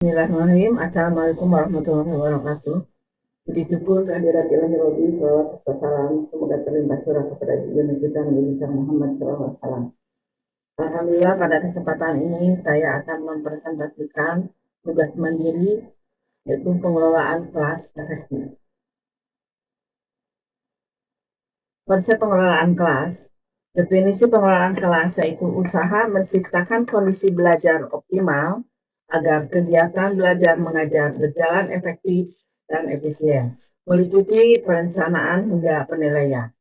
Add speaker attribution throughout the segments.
Speaker 1: Bismillahirrahmanirrahim. Assalamualaikum warahmatullahi wabarakatuh. Puji syukur kehadirat Ilahi Robi, salawat serta salam semoga terlimpah curah kepada junjungan kita Nabi besar Muhammad SAW. Alhamdulillah pada kesempatan ini saya akan mempresentasikan tugas mandiri yaitu pengelolaan kelas efektif. Konsep pengelolaan kelas. Definisi pengelolaan kelas yaitu usaha menciptakan kondisi belajar optimal agar kegiatan belajar mengajar berjalan efektif dan efisien, meliputi perencanaan hingga penilaian.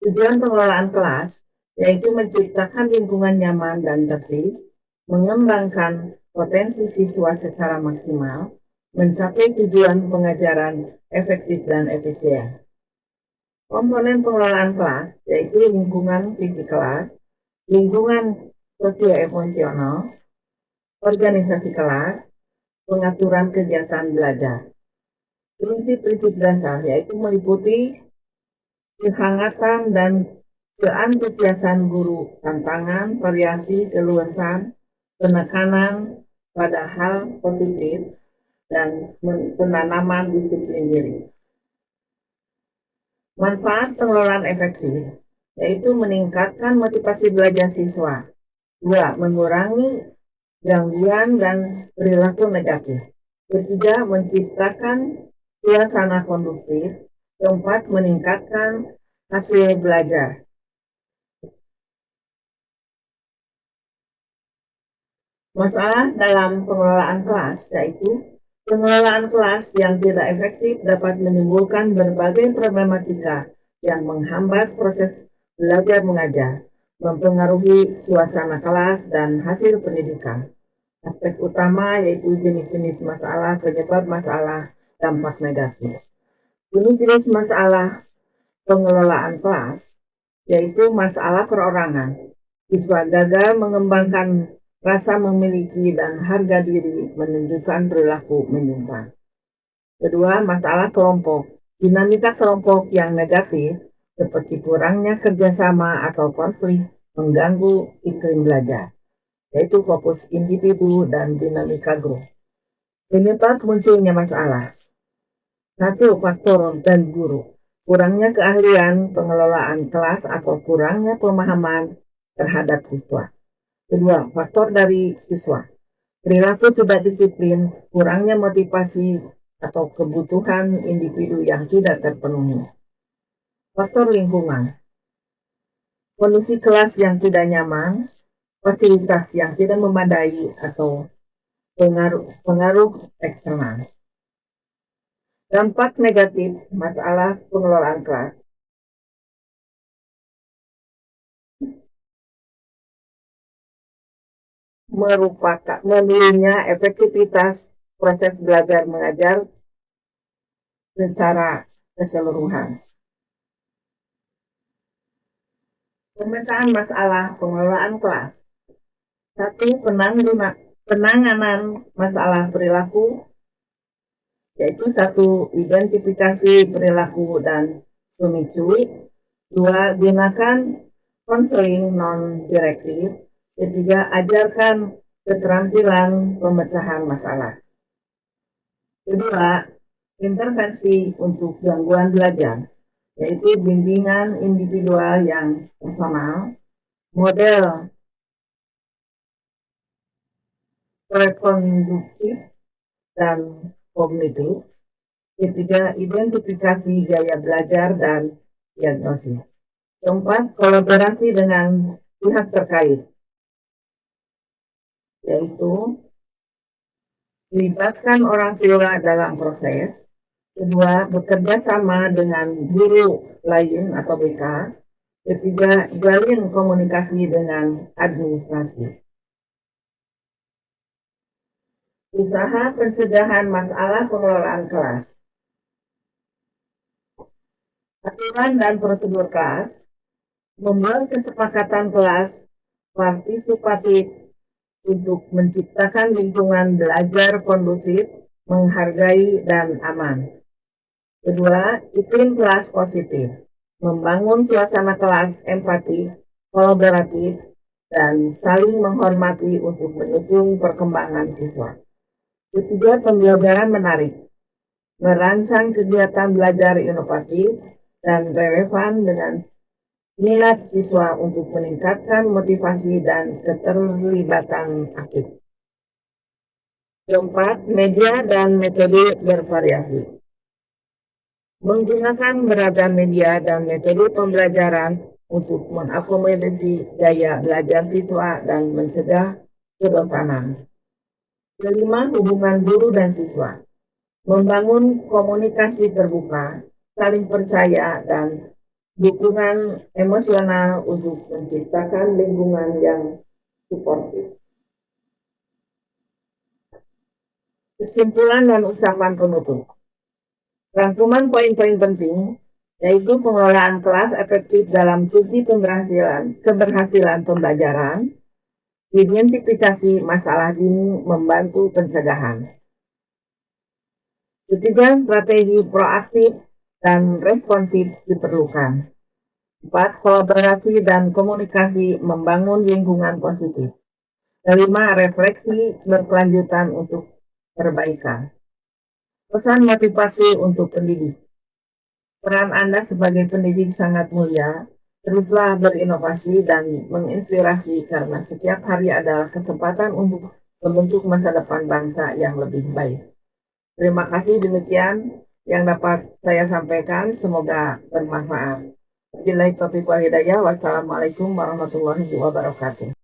Speaker 1: Tujuan pengelolaan kelas yaitu menciptakan lingkungan nyaman dan tertib, mengembangkan potensi siswa secara maksimal, mencapai tujuan pengajaran efektif dan efisien. Komponen pengelolaan kelas yaitu lingkungan tinggi kelas, lingkungan sosio-emosional, organisasi kelas, pengaturan kegiatan belajar. Prinsip-prinsip dasar yaitu meliputi kehangatan dan keantusiasan guru, tantangan, variasi, keluasan, penekanan pada hal positif, dan penanaman disiplin diri. Manfaat pengelolaan efektif yaitu meningkatkan motivasi belajar siswa. 2. Mengurangi gangguan dan perilaku negatif. 3. Menciptakan suasana kondusif. 4. Meningkatkan hasil belajar. Masalah dalam pengelolaan kelas yaitu pengelolaan kelas yang tidak efektif dapat menimbulkan berbagai problematika yang menghambat proses belajar mengajar, mempengaruhi suasana kelas dan hasil pendidikan. Aspek utama yaitu jenis-jenis masalah, penyebab masalah, dampak negatif. Jenis-jenis masalah pengelolaan kelas yaitu masalah perorangan. Siswa gagal mengembangkan rasa memiliki dan harga diri menunjukkan perilaku menyimpang. Kedua, masalah kelompok. Dinamika kelompok yang negatif seperti kurangnya kerjasama atau konflik mengganggu iklim belajar, yaitu fokus individu dan dinamika grup. Penyebab munculnya masalah. 1. Faktor dan guru. Kurangnya keahlian pengelolaan kelas atau kurangnya pemahaman terhadap siswa. Kedua, faktor dari siswa. Perilaku tidak disiplin, kurangnya motivasi atau kebutuhan individu yang tidak terpenuhi. Faktor lingkungan. Kondisi kelas yang tidak nyaman, fasilitas yang tidak memadai atau pengaruh eksternal. Dampak negatif masalah pengelolaan kelas. Merupakan menurunnya efektivitas proses belajar mengajar secara keseluruhan. Pemecahan masalah pengelolaan kelas. 1. Penanganan masalah perilaku, yaitu 1. Identifikasi perilaku dan pemicu. 2. Gunakan konseling non-direktif. 3. Ajarkan keterampilan pemecahan masalah. Kedua, intervensi untuk gangguan belajar, yaitu bimbingan individual yang personal, model rekonduktif dan kognitif. Ketiga, identifikasi gaya belajar dan diagnosis. Keempat, kolaborasi dengan pihak terkait, yaitu libatkan orang tua dalam proses. Kedua, bekerja sama dengan guru lain atau BK. Ketiga, jalin komunikasi dengan administrasi. Usaha pencegahan masalah pengelolaan kelas. Aturan dan prosedur kelas. Membuat kesepakatan kelas partisipatif untuk menciptakan lingkungan belajar kondusif, menghargai, dan aman. Kedua, iklim kelas positif. Membangun suasana kelas empati, kolaboratif, dan saling menghormati untuk mendukung perkembangan siswa. Ketiga, pembelajaran menarik. Merancang kegiatan belajar inovatif dan relevan dengan minat siswa untuk meningkatkan motivasi dan keterlibatan aktif. Keempat, media dan metode bervariasi. Menggunakan beragam media dan metode pembelajaran untuk mengakomodasi gaya belajar siswa dan mencegah kebosanan. Kelima, hubungan guru dan siswa. Membangun komunikasi terbuka, saling percaya, dan dukungan emosional untuk menciptakan lingkungan yang suportif. Kesimpulan dan ucapan penutup. Rangkuman poin-poin penting yaitu pengelolaan kelas efektif dalam kunci keberhasilan pembelajaran, identifikasi masalah dini membantu pencegahan. Ketiga, strategi proaktif dan responsif diperlukan. 4. Kolaborasi dan komunikasi membangun lingkungan positif. 5. Refleksi berkelanjutan untuk perbaikan. Pesan motivasi untuk pendidik. Peran Anda sebagai pendidik sangat mulia. Teruslah berinovasi dan menginspirasi karena setiap hari adalah kesempatan untuk membentuk masa depan bangsa yang lebih baik. Terima kasih, demikian yang dapat saya sampaikan. Semoga bermanfaat. Wassalamualaikum warahmatullahi wabarakatuh.